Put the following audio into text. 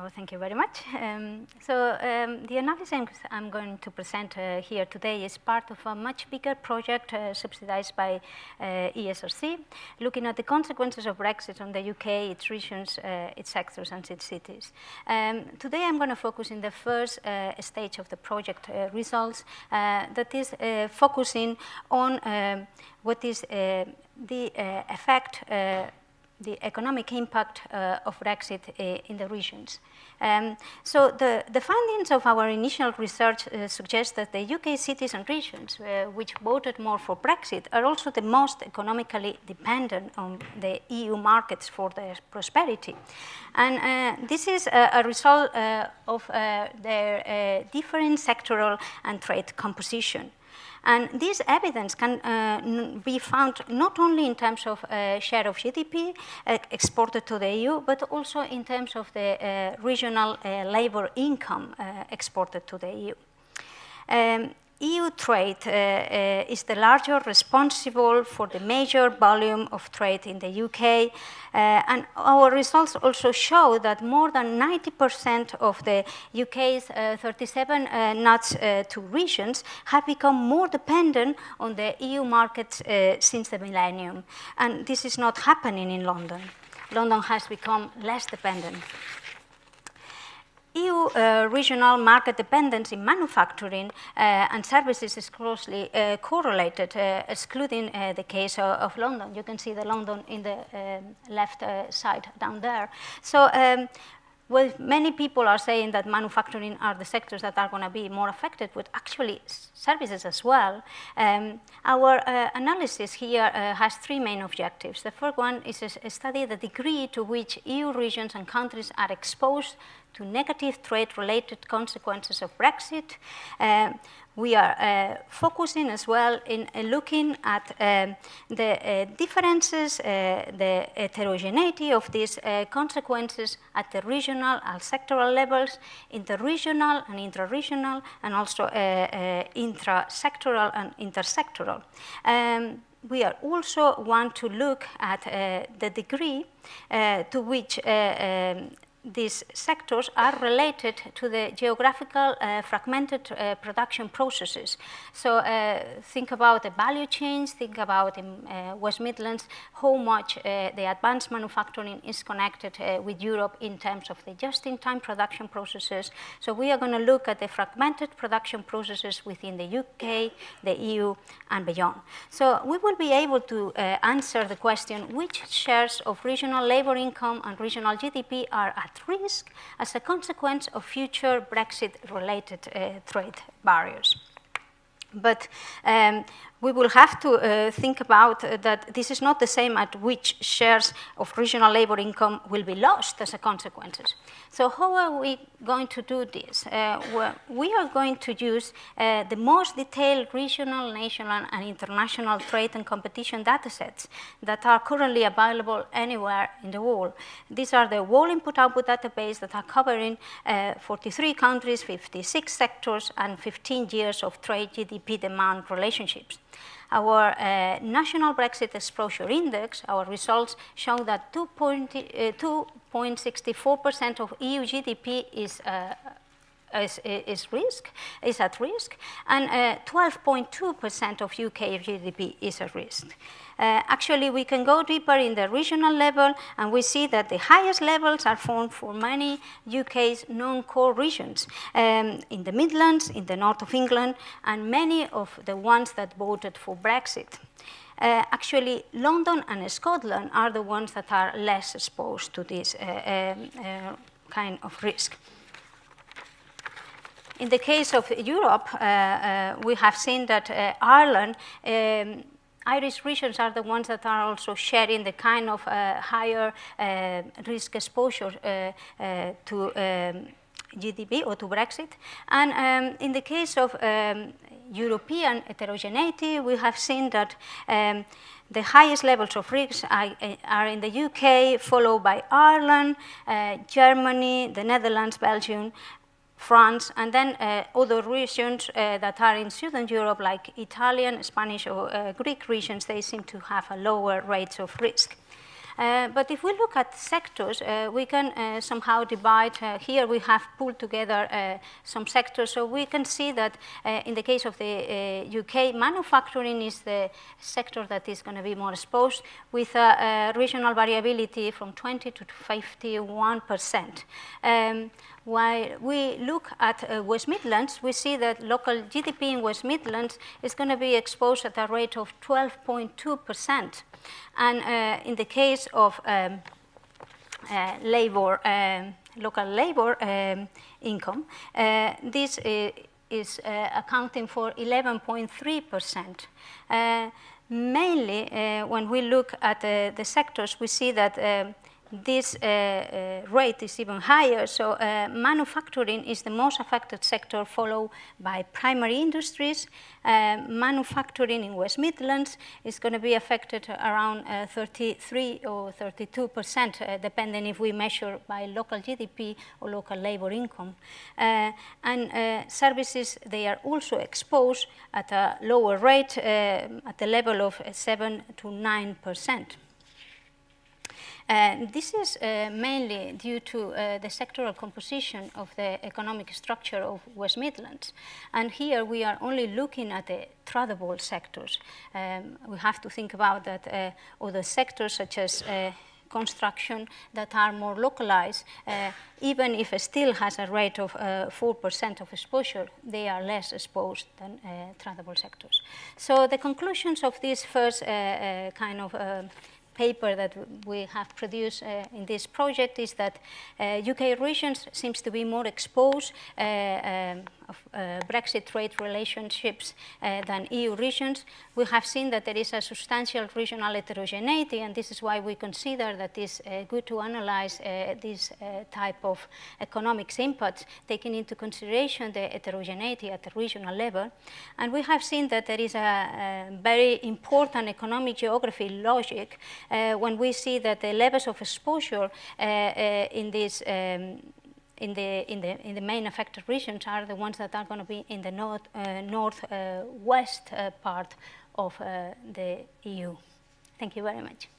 Oh, thank you very much. The analysis I'm going to present here today is part of a much bigger project subsidized by ESRC, looking at the consequences of Brexit on the UK, its regions, its sectors, and its cities. Today I'm going to focus in the first stage of the project results, that is focusing on what is the effect, the economic impact of Brexit in the regions. So the findings of our initial research suggest that the UK cities and regions which voted more for Brexit are also the most economically dependent on the EU markets for their prosperity. And this is a result of their different sectoral and trade composition. And this evidence can be found not only in terms of share of GDP exported to the EU, but also in terms of the regional labor income exported to the EU. EU trade is the larger responsible for the major volume of trade in the UK, and our results also show that more than 90% of the UK's 37 NUTS2 regions have become more dependent on the EU markets since the millennium, and this is not happening in London. London has become less dependent. EU regional market dependence in manufacturing and services is closely correlated, excluding the case of London. You can see the London in the left side down there. So well, many people are saying that manufacturing are the sectors that are going to be more affected, but actually services as well. Our analysis here has three main objectives. The first one is to study the degree to which EU regions and countries are exposed to negative trade-related consequences of Brexit. We are focusing as well in looking at the differences, the heterogeneity of these consequences at the regional and sectoral levels, interregional and intra-regional, and also intra-sectoral and intersectoral. We are also want to look at the degree to which these sectors are related to the geographical fragmented production processes. So think about the value chains, think about in West Midlands, how much the advanced manufacturing is connected with Europe in terms of the just-in-time production processes. So we are going to look at the fragmented production processes within the UK, the EU, and beyond. So we will be able to answer the question, which shares of regional labor income and regional GDP are at risk as a consequence of future Brexit-related trade barriers. But we will have to think about that this is not the same at which shares of regional labor income will be lost as a consequence. So how are we going to do this? We are going to use the most detailed regional, national, and international trade and competition datasets that are currently available anywhere in the world. These are the World Input-Output database that are covering 43 countries, 56 sectors, and 15 years of trade GDP demand relationships. Our national Brexit exposure index, our results show that 2.64% of EU GDP is at risk, and 12.2% of UK GDP is at risk. Actually, we can go deeper in the regional level, and we see that the highest levels are found for many UK's non-core regions, in the Midlands, in the north of England, and many of the ones that voted for Brexit. Actually, London and Scotland are the ones that are less exposed to this kind of risk. In the case of Europe, we have seen that Ireland, Irish regions are the ones that are also sharing the kind of higher risk exposure to GDP or to Brexit. And in the case of European heterogeneity, we have seen that the highest levels of risk are in the UK, followed by Ireland, Germany, the Netherlands, Belgium, France, and then other regions that are in Southern Europe, like Italian, Spanish, or Greek regions, they seem to have a lower rates of risk. But if we look at sectors, we can somehow divide. Here we have pulled together some sectors. So we can see that in the case of the UK, manufacturing is the sector that is going to be more exposed, with regional variability from 20 to 51%. While we look at West Midlands, we see that local GDP in West Midlands is going to be exposed at a rate of 12.2%. And in the case of local labor income, this is accounting for 11.3%. Mainly, when we look at the sectors, we see that this rate is even higher. So manufacturing is the most affected sector, followed by primary industries. Manufacturing in West Midlands is going to be affected around 33 or 32%, depending if we measure by local GDP or local labor income. And services, they are also exposed at a lower rate, at the level of 7 to 9%. This is mainly due to the sectoral composition of the economic structure of West Midlands. And here we are only looking at the tradable sectors. We have to think about that other sectors such as construction that are more localized, even if it still has a rate of 4% of exposure, they are less exposed than tradable sectors. So the conclusions of this first kind of paper that we have produced in this project is that UK regions seems to be more exposed of Brexit trade relationships than EU regions. We have seen that there is a substantial regional heterogeneity, and this is why we consider that it's good to analyze this type of economics inputs, taking into consideration the heterogeneity at the regional level. And we have seen that there is a very important economic geography logic when we see that the levels of exposure in this in the main affected regions are the ones that are going to be in the northwest part of the EU. Thank you very much.